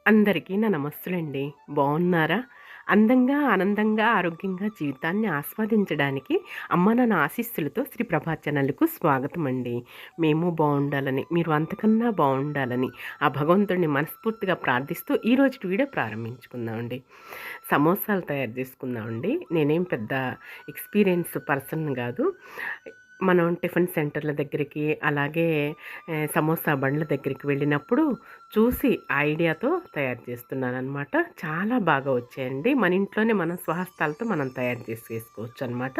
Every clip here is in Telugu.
అందరికీ నా నమస్సులండి. బావున్నారా? అందంగా, ఆనందంగా, ఆరోగ్యంగా జీవితాన్ని ఆస్వాదించడానికి అమ్మ నాన్న ఆశీస్సులతో శ్రీ ప్రభా ఛానల్‌కు స్వాగతమండి. మేము బావుండాలని, మీరు అంతకన్నా బావుండాలని ఆ భగవంతుడిని మనస్ఫూర్తిగా ప్రార్థిస్తూ ఈరోజుటి వీడియో ప్రారంభించుకుందామండి. సమోసాలు తయారు చేసుకుందామండి. నేనేం పెద్ద ఎక్స్‌పీరియన్స్ పర్సన్ గాదు. మనం టిఫిన్ సెంటర్ల దగ్గరికి, అలాగే సమోసా బండ్ల దగ్గరికి వెళ్ళినప్పుడు చూసి ఐడియాతో తయారు చేస్తున్నాననమాట. చాలా బాగా వచ్చాయండి. మన ఇంట్లోనే మనం స్వహస్తాలతో మనం తయారు చేసేసుకోవచ్చనమాట.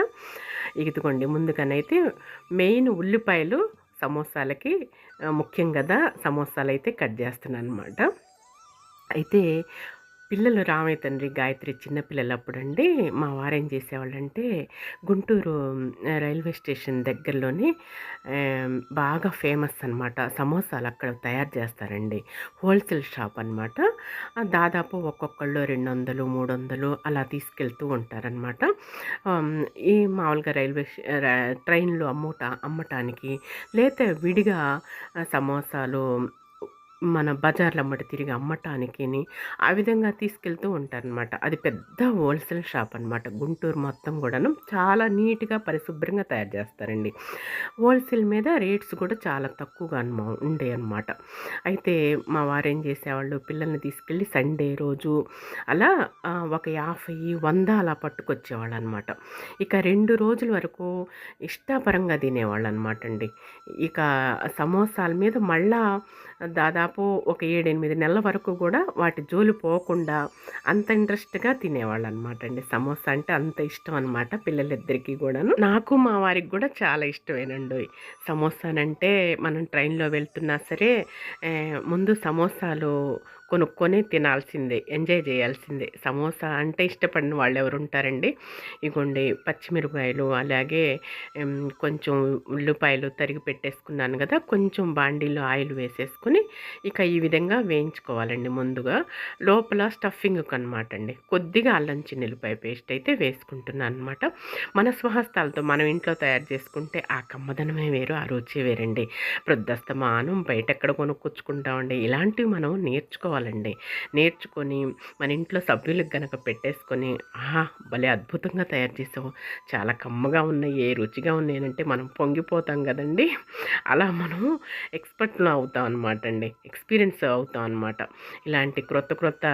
ఇదిగోండి ముందుగానైతే మెయిన్ ఉల్లిపాయలు సమోసాలకి ముఖ్యం గదా! సమోసాలైతే కట్ చేస్తున్నాననమాట. అయితే పిల్లలు రామయ్య తండ్రి, గాయత్రి చిన్న పిల్లలప్పుడండి మా వారేం చేసేవాళ్ళంటే గుంటూరు రైల్వే స్టేషన్ దగ్గరలోని బాగా ఫేమస్ అనమాట. సమోసాలు అక్కడ తయారు చేస్తారండి. హోల్సేల్ షాప్ అనమాట. దాదాపు ఒక్కొక్కళ్ళు 200, 300 అలా తీసుకెళ్తూ ఉంటారనమాట. ఈ మామూలుగా ట్రైన్‌లో అమ్మటానికి లేతే విడిగా సమోసాలు మన బజార్‌లమ్మట తిరిగి అమ్మటానికిని, ఆ విధంగా తీసుకెళ్తూ ఉంటారనమాట. అది పెద్ద హోల్‌సేల్ షాప్ అనమాట. గుంటూరు మొత్తం గూడాను చాలా నీట్‌గా, పరిశుభ్రంగా తయారు చేస్తారండి. హోల్‌సేల్ మీద రేట్స్ కూడా చాలా తక్కువగా ఉండేయన్నమాట. అయితే మా వారేం చేసేవాళ్ళు, పిల్లల్ని తీసుకెళ్ళి సండే రోజు అలా ఒక 50, 100 అలా పట్టుకొచ్చేవాళ్ళనమాట. ఇక 2 రోజుల వరకు ఇష్టాపరంగా తినేవాళ్ళనమాట అండి. ఇక సమోసాల మీద మళ్ళా దాదాపు ఒక 7, 8 నెలల వరకు కూడా వాటి జోలి పోకుండా అంత ఇంట్రెస్ట్‌గా తినేవాళ్ళనమాట అండి. సమోసా అంటే అంత ఇష్టం అనమాట పిల్లలిద్దరికీ గూడాను. నాకు మా వారికి గూడా చాలా ఇష్టమేనండోయ్. సమోసానంటే మనం ట్రైన్‌లో వెళ్తున్నా సరే ముందు సమోసాలు కొనుక్కొని తినాల్సిందే. ఎంజాయ్ చేయాల్సిందే. సమోసా అంటే ఇష్టపడని వాళ్ళెవరుంటారండి? ఇగోండి పచ్చిమిరపకాయలు, అలాగే కొంచెం ఉల్లిపాయలు తరిగి పెట్టేసుకున్నాను గదా! కొంచెం బాండీలో ఆయిల్ వేసేసుకొని ఇక ఈ విధంగా వేయించుకోవాలండి ముందుగా. లోపల స్టఫింగ్‌కనమాట అండి. కొద్దిగా అల్లం చిన్నుల్లిపాయ పేస్ట్ అయితే వేసుకుంటున్నాననమాట. మన స్వహస్తాలతో మనం ఇంట్లో తయారు చేసుకుంటే ఆ కమ్మదనమే వేరు, ఆ రుచే వేరండి. ప్రొద్దస్తమానం బయటెక్కడ కొనుక్కొచ్చుకుంటామండి. ఇలాంటివి మనం నేర్చుకోవాలండి. నేర్చుకొని మన ఇంట్లో సభ్యులకు గనక పెట్టేసుకొని, ఆహా! భలే అద్భుతంగా తయారు చేసావు, చాలా కమ్మగా ఉన్నాయి, రుచిగా ఉన్నాయనంటే మనం పొంగిపోతాం గదండీ! అలా మనం ఎక్స్‌పర్ట్‌లం అవుతాం అనమాట అండి. ఎక్స్‌పీరియన్స్ అవుతాం అనమాట. ఇలాంటి క్రొత్త క్రొత్త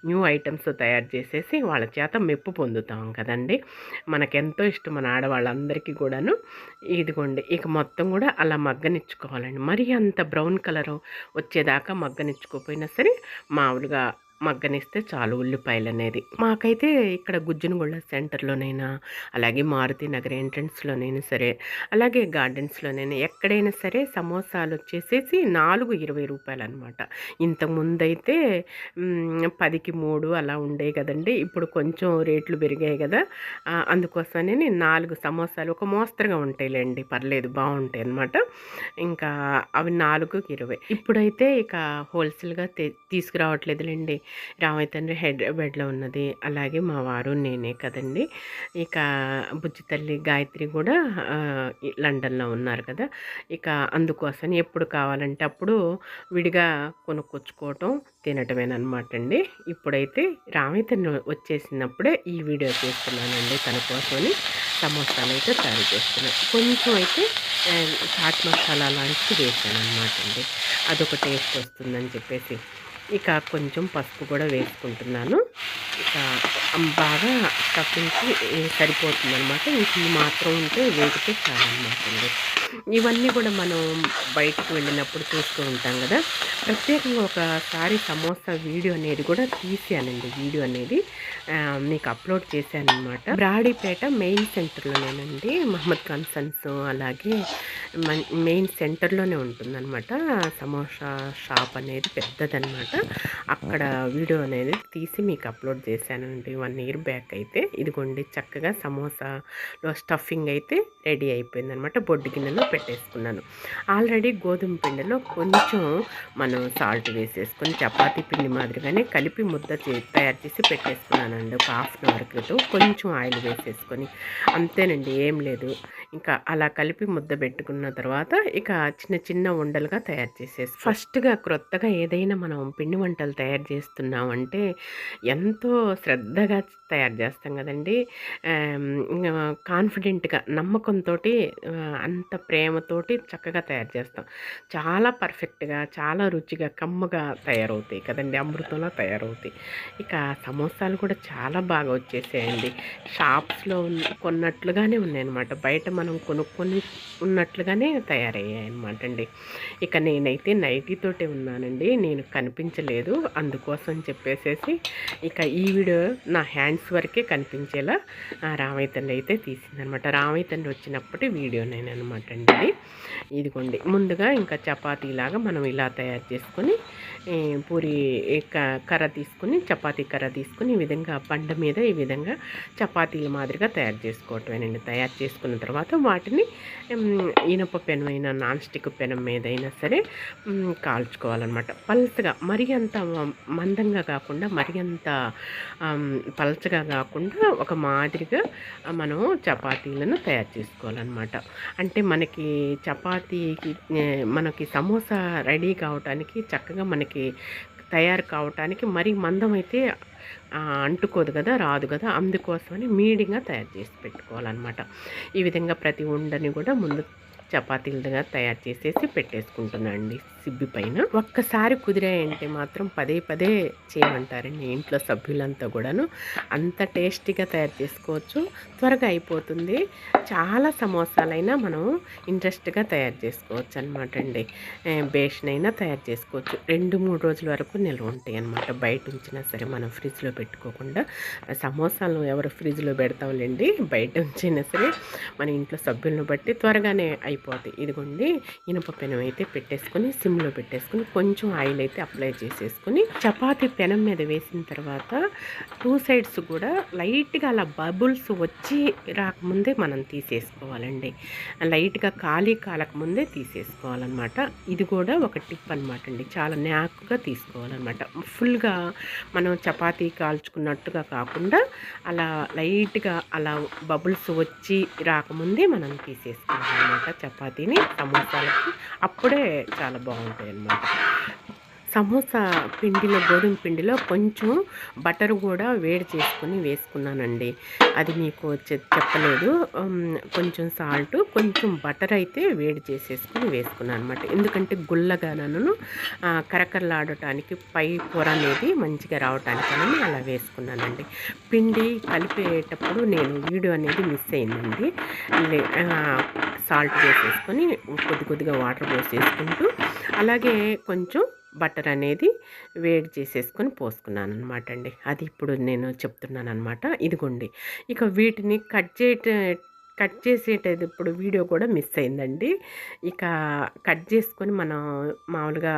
న్యూ ఐటెమ్స్ తయారు చేసేసి వాళ్ళ చేత మెప్పు పొందుతాం కదండీ! మనకెంతో ఇష్టం మన ఆడవాళ్ళందరికీ కూడాను. ఇదిగోండి ఇక మొత్తం కూడా అలా మగ్గనిచ్చుకోవాలండి. మరీ అంత బ్రౌన్ కలరు వచ్చేదాకా మగ్గనిచ్చుకోకపోయినా సరే మామూలుగా మగ్గనిస్తే చాలు ఉల్లిపాయలనేది. మాకైతే ఇక్కడ గుజ్జనగూడ సెంటర్‌లోనైనా, అలాగే మారుతి నగర్ ఎంట్రన్స్‌లోనైనా సరే, అలాగే గార్డెన్స్‌లోనైనా ఎక్కడైనా సరే సమోసాలొచ్చేసేసి 4, 20 రూపాయలనమాట. ఇంతకుముందైతే 10కి 3 అలా ఉండేయి కదండీ! ఇప్పుడు కొంచెం రేట్లు పెరిగాయి గదా! అందుకోసమని 4 సమోసాలు ఒక మోస్తరుగా ఉంటాయిలెండి. పర్లేదు బావుంటాయనమాట. ఇంకా అవి 4కి 20. ఇప్పుడైతే ఇక హోల్‌సేల్‌గా తీసుకురావట్లేదులెండి. రామయ్య తండ్రి హైదరాబాద్‌లో ఉన్నది. అలాగే మా వారు, నేనే కదండీ! ఇక బుజ్జి తల్లి గాయత్రి గూడా లండన్‌లో ఉన్నారు కదా! ఇక అందుకోసమని ఎప్పుడు కావాలంటే అప్పుడు విడిగా కొనుక్కొచ్చుకోవటం, తినటమేననమాట అండి. ఇప్పుడైతే రామయ్య తండ్రి వచ్చేసినప్పుడే ఈ వీడియో చేస్తున్నానండి తన కోసమని. సమోసాలైతే తయారు చేస్తున్నాను. కొంచెం అయితే చాట్ మసాలా లాంటిది వేసాననమాట అండి. అదొక టేస్ట్ వస్తుందని చెప్పేసి. ఇక కొంచెం పసుపు కూడా వేసుకుంటున్నాను. ఇక బాగా స్టఫింగ్‌కి సరిపోతుందనమాట. ఇంక ఈ మాత్రం ఉంటే వేగితే చాలనమాట అండి. ఇవన్నీ కూడా మనం బయటకు వెళ్ళినప్పుడు చూస్తూ ఉంటాం కదా! ప్రత్యేకంగా ఒకసారి సమోసా వీడియో అనేది కూడా తీసానండి. వీడియో అనేది మీకు అప్లోడ్ చేశాననమాట. బ్రాడీపేట మెయిన్ సెంటర్‌లోనేనండి. మహమ్మద్ ఖాన్ సన్స్ అలాగే మెయిన్ సెంటర్‌లోనే ఉంటుందనమాట. సమోసా షాప్ అనేది పెద్దదనమాట. అక్కడ వీడియో అనేది తీసి మీకు అప్లోడ్ చేశానండి 1 ఇయర్ బ్యాక్ అయితే. ఇదిగోండి చక్కగా సమోసాలో స్టఫింగ్ అయితే రెడీ అయిపోయిందనమాట. బొడ్డు గిన్నెలో పెట్టేసుకున్నాను. ఆల్రెడీ గోధుమ పిండిలో కొంచెం మనం సాల్ట్ వేసేసుకొని చపాతీ పిండి మాదిరిగానే కలిపి ముద్ద తయారు చేసి పెట్టేసుకున్నానండి. ఒక హాఫ్ అన్ అవర్ క్రితం కొంచెం ఆయిల్ వేసేసుకొని. అంతేనండి, ఏం లేదు. ఇంకా అలా కలిపి ముద్ద పెట్టుకున్న తర్వాత ఇక చిన్న చిన్న ఉండలుగా తయారు చేసేసి ఫస్ట్గా క్రొత్తగా ఏదైనా మనం పిండి వంటలు తయారు చేస్తున్నామంటే ఎంతో శ్రద్ధగా తయారు చేస్తాం కదండి. కాన్ఫిడెంట్గా నమ్మకంతో అంత ప్రేమతోటి చక్కగా తయారు చేస్తాం. చాలా పర్ఫెక్ట్గా చాలా రుచిగా కమ్మగా తయారవుతాయి కదండి, అమృతంలా తయారవుతాయి. ఇక సమోసాలు కూడా చాలా బాగా వచ్చేసాయండి. షాప్స్లో కొన్నట్లుగానే ఉన్నాయన్నమాట, బయట మనం కొనుక్కొని ఉన్నట్లుగానే తయారయ్యాయి అనమాట అండి. ఇక నేనైతే నైటీతోటే ఉన్నానండి, నేను కనిపించలేదు, అందుకోసం చెప్పేసేసి ఇక ఈ వీడియో నా హ్యాండ్స్ వరకే కనిపించేలా రామయ్య తండ్రి అయితే తీసిందనమాట. రామయ్య తండ్రి వచ్చినప్పటి వీడియో నేననమాట అండి. ఇదిగోండి ముందుగా ఇంకా చపాతీలాగా మనం ఇలా తయారు చేసుకొని పూరి కర్ర తీసుకుని చపాతీ కర్ర తీసుకుని ఈ విధంగా బండ మీద ఈ విధంగా చపాతీల మాదిరిగా తయారు చేసుకోవటమేనండి. తయారు చేసుకున్న తర్వాత వాటిని ఇనుప పెనమైనా నాన్ స్టిక్ పెనం మీదైనా సరే కాల్చుకోవాలన్నమాట. పల్చగా మరీ అంత మందంగా కాకుండా మరీ అంత పల్చగా కాకుండా ఒక మాదిరిగా మనం చపాతీలను తయారు చేసుకోవాలన్నమాట. అంటే మనకి చపాతీకి మనకి సమోసా రెడీ కావటానికి చక్కగా మనకి తయారు కావటానికి మరీ మందం అయితే అంటుకోదు కదా, రాదు కదా, అందుకోసమని మీడియంగా తయారు చేసి పెట్టుకోవాలన్నమాట. ఈ విధంగా ప్రతి ఉండని కూడా ముందు చపాతీలుగా తయారు చేసేసి పెట్టేసుకుంటున్నాను అండి సిబ్బి పైన. ఒక్కసారి కుదిరాయంటే మాత్రం పదే పదే చేయమంటారండి ఇంట్లో సభ్యులంతా కూడాను. అంత టేస్టీగా తయారు చేసుకోవచ్చు, త్వరగా అయిపోతుంది. చాలా సమోసాలైనా మనం ఇంట్రెస్ట్గా తయారు చేసుకోవచ్చు అనమాట అండి. బేషన్ అయినా తయారు చేసుకోవచ్చు, 2-3 రోజుల వరకు నిల్వ ఉంటాయి అనమాట. బయట ఉంచినా సరే మనం ఫ్రిడ్జ్లో పెట్టుకోకుండా. సమోసాలు ఎవరు ఫ్రిడ్జ్లో పెడతాంలేండి, బయట ఉంచినా సరే మన ఇంట్లో సభ్యులను బట్టి త్వరగానే అయిపోతుంది. ఇదిగోండి ఇనుప పెనం అయితే పెట్టేసుకొని సిమ్లో పెట్టేసుకొని కొంచెం ఆయిల్ అయితే అప్లై చేసేసుకొని చపాతీ పెనం మీద వేసిన తర్వాత 2 సైడ్స్ కూడా లైట్గా అలా బబుల్స్ వచ్చి రాకముందే మనం తీసేసుకోవాలండి. లైట్గా కాలకముందే తీసేసుకోవాలన్నమాట. ఇది కూడా ఒక టిప్ అనమాట అండి, చాలా న్యాక్గా తీసుకోవాలన్నమాట. ఫుల్గా మనం చపాతీ కాల్చుకున్నట్టుగా కాకుండా అలా లైట్గా అలా బబుల్స్ వచ్చి రాకముందే మనం తీసేసుకోవాలన్నమాట చపాతీని సమోసాలకి. అప్పుడే చాలా బాగుంటాయి అన్నమాట. సమోసా పిండిలో గోధుమ పిండిలో కొంచెం బటర్ కూడా వేడి చేసుకుని వేసుకున్నానండి, అది మీకు చెప్పలేదు. కొంచెం సాల్ట్ కొంచెం బటర్ అయితే వేడి చేసేసుకుని వేసుకున్నాను అనమాట. ఎందుకంటే గుల్లగా నన్ను కరకరలాడటానికి పై పొర అనేది మంచిగా రావటానికని అలా వేసుకున్నానండి. పిండి కలిపేటప్పుడు నేను వీడియో అనేది మిస్ అయిందండి. సాల్ట్ వేసేసుకొని కొద్దిగా వాటర్ పోసేసుకుంటూ అలాగే కొంచెం బటర్ అనేది వేడి చేసేసుకొని పోసుకున్నాను అనమాట అండి. అది ఇప్పుడు నేను చెప్తున్నాను అనమాట. ఇదిగోండి ఇక వీటిని కట్ చేసేటప్పుడు వీడియో కూడా మిస్ అయిందండి. ఇక కట్ చేసుకొని మనం మామూలుగా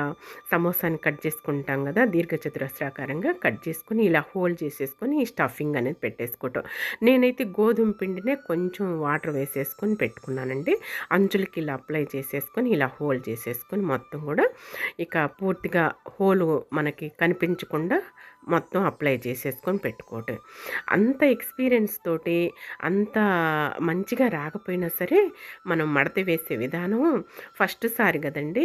సమోసాని కట్ చేసుకుంటాం కదా, దీర్ఘచతురస్రాకారంగా కట్ చేసుకొని ఇలా హోల్డ్ చేసేసుకొని ఈ స్టఫింగ్ అనేది పెట్టేసుకోవటం. నేనైతే గోధుమ పిండినే కొంచెం వాటర్ వేసేసుకొని పెట్టుకున్నానండి. అంచులకి ఇలా అప్లై చేసేసుకొని ఇలా హోల్డ్ చేసేసుకొని మొత్తం కూడా ఇక పూర్తిగా హోల్ మనకి కనిపించకుండా మొత్తం అప్లై చేసేసుకొని పెట్టుకోవటం. అంత ఎక్స్పీరియన్స్ తోటి అంత మంచిగా రాకపోయినా సరే మనం మడత వేసే విధానం ఫస్ట్ సారి కదండి,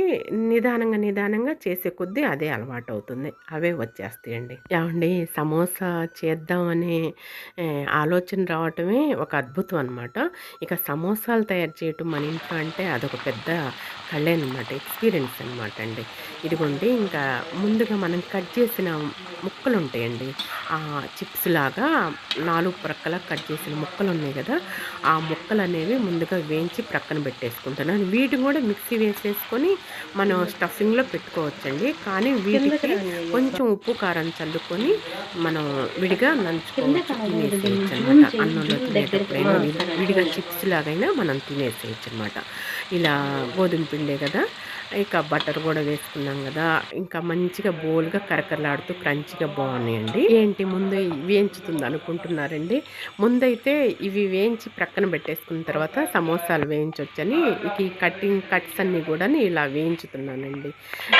నిదానంగా చేసే కొద్దీ అదే అలవాటు అవుతుంది, అవే వచ్చేస్తాయండి. ఏమండి సమోసా చేద్దామనే ఆలోచన రావటమే ఒక అద్భుతం అనమాట. ఇక సమోసాలు తయారు చేయటం మన ఇంట్లో అంటే అదొక పెద్ద కళే అనమాట, ఎక్స్పీరియన్స్ అనమాట అండి. ఇదిగోండి ఇంకా ముందుగా మనం కట్ చేసిన ముక్కలు ఉంటాయండి, చిప్స్ లాగా 4 ప్రక్కల కట్ చేసిన ముక్కలు ఉన్నాయి కదా, ఆ ముక్కలు అనేవి ముందుగా వేయించి ప్రక్కన పెట్టేసుకుంటున్నాను. వీటిని కూడా మిక్సీ వేసేసుకొని మనం స్టఫింగ్లో పెట్టుకోవచ్చండి. కానీ వీటికి కొంచెం ఉప్పు కారం చల్లుకొని మనం విడిగా నంచుకోవచ్చు, తినేసేయచ్చు అనమాట. అన్నంలో తినేటప్పుడైనా విడిగా చిప్స్ లాగైనా మనం తినేసేయచ్చు అనమాట. ఇలా గోధుమ పిండే కదా, ఇక బటర్ కూడా వేసుకున్నాం కదా, ఇంకా మంచిగా బోల్గా కరకరలాడుతూ క్రంచిగా బాగున్నాయండి. ఏంటి ముందు వేయించుతుంది అనుకుంటున్నారండి, ముందైతే ఇవి వేయించి ప్రక్కన పెట్టేసుకున్న తర్వాత సమోసాలు వేయించవచ్చని ఇక ఈ కట్స్ అన్నీ కూడా ఇలా వేయించుతున్నానండి.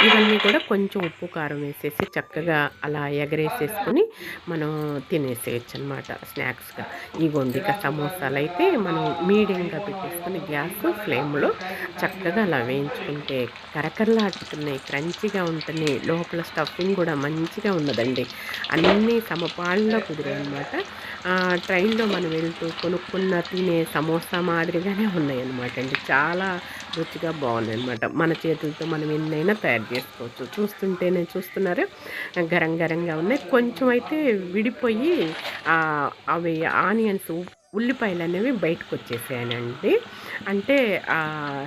ఇవన్నీ కూడా కొంచెం ఉప్పు కారం వేసేసి చక్కగా అలా ఎగరేసేసుకొని మనం తినేసేయచ్చు అనమాట స్నాక్స్గా. ఇగోండి ఇక సమోసాలు అయితే మనం మీడియంగా పెట్టేసుకొని గ్యాస్ ఫ్లేమ్లో చక్కగా అలా వేయించుకుంటే కరకరలాడుతున్నాయి, క్రంచిగా ఉంటున్నాయి, లోపల స్టఫింగ్ కూడా మంచిగా ఉన్నదండి. అన్నీ సమపాళ్ళలో కుదిరాయి అనమాట. ట్రైన్లో మనం వెళ్తూ కొనుక్కున్న తినే సమోసా మాదిరిగానే ఉన్నాయన్నమాట అండి. చాలా రుచిగా బాగున్నాయన్నమాట. మన చేతులతో మనం ఎన్నైనా తయారు చేసుకోవచ్చు. చూస్తుంటేనే చూస్తున్నారా గరం గరంగా ఉన్నాయి. కొంచెం అయితే విడిపోయి అవి ఆనియన్స్ ఉల్లిపాయలు అనేవి బయటకు వచ్చేసాయనండి. అంటే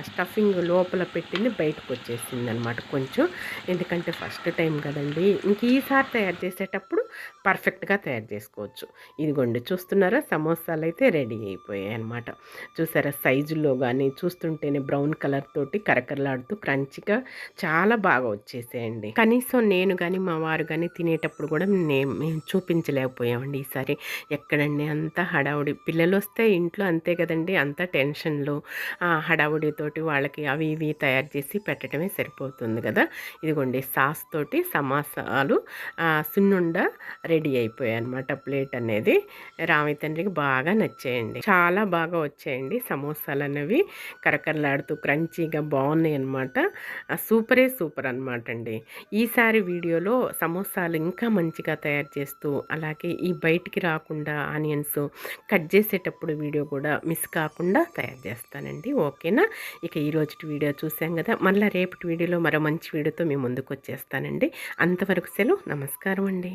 స్టఫింగ్ లోపల పెట్టింది బయటకు వచ్చేసింది అనమాట కొంచెం. ఎందుకంటే ఫస్ట్ టైం కదండి. ఇంక ఈసారి తయారు చేసేటప్పుడు పర్ఫెక్ట్గా తయారు చేసుకోవచ్చు. ఇదిగోండి చూస్తున్నారా సమోసాలు అయితే రెడీ అయిపోయాయి అనమాట. చూసారా సైజుల్లో కానీ చూస్తుంటేనే బ్రౌన్ కలర్ తోటి కరకరలాడుతూ క్రంచిగా చాలా బాగా వచ్చేసాయండి. కనీసం నేను కానీ మా వారు కానీ తినేటప్పుడు కూడా మేము చూపించలేకపోయామండి ఈసారి. ఎక్కడండి అంతా హడావుడి, పిల్లలు వస్తే ఇంట్లో అంతే కదండి, అంతా టెన్షన్లు హడావుడితోటి వాళ్ళకి అవి ఇవి తయారు చేసి పెట్టడమే సరిపోతుంది కదా. ఇదిగోండి సాస్ తోటి సమోసాలు సున్నుండ రెడీ అయిపోయాయి అనమాట. ప్లేట్ అనేది రామయ్య తండ్రికి బాగా నచ్చాయండి. చాలా బాగా వచ్చాయండి సమోసాలు అనేవి, కరకరలాడుతూ క్రంచీగా బాగున్నాయి అనమాట. సూపర్ అనమాట అండి. ఈసారి వీడియోలో సమోసాలు ఇంకా మంచిగా తయారు చేస్తూ, అలాగే ఈ బయటికి రాకుండా ఆనియన్స్ కట్ చేసేటప్పుడు వీడియో కూడా మిస్ కాకుండా తయారు చేస్తానండి. ఓకేనా. ఇక ఈరోజు వీడియో చూసాం కదా, మళ్ళీ రేపటి వీడియోలో మరో మంచి వీడియోతో మేము ముందుకు వచ్చేస్తానండి. అంతవరకు సెలవు, నమస్కారం అండి.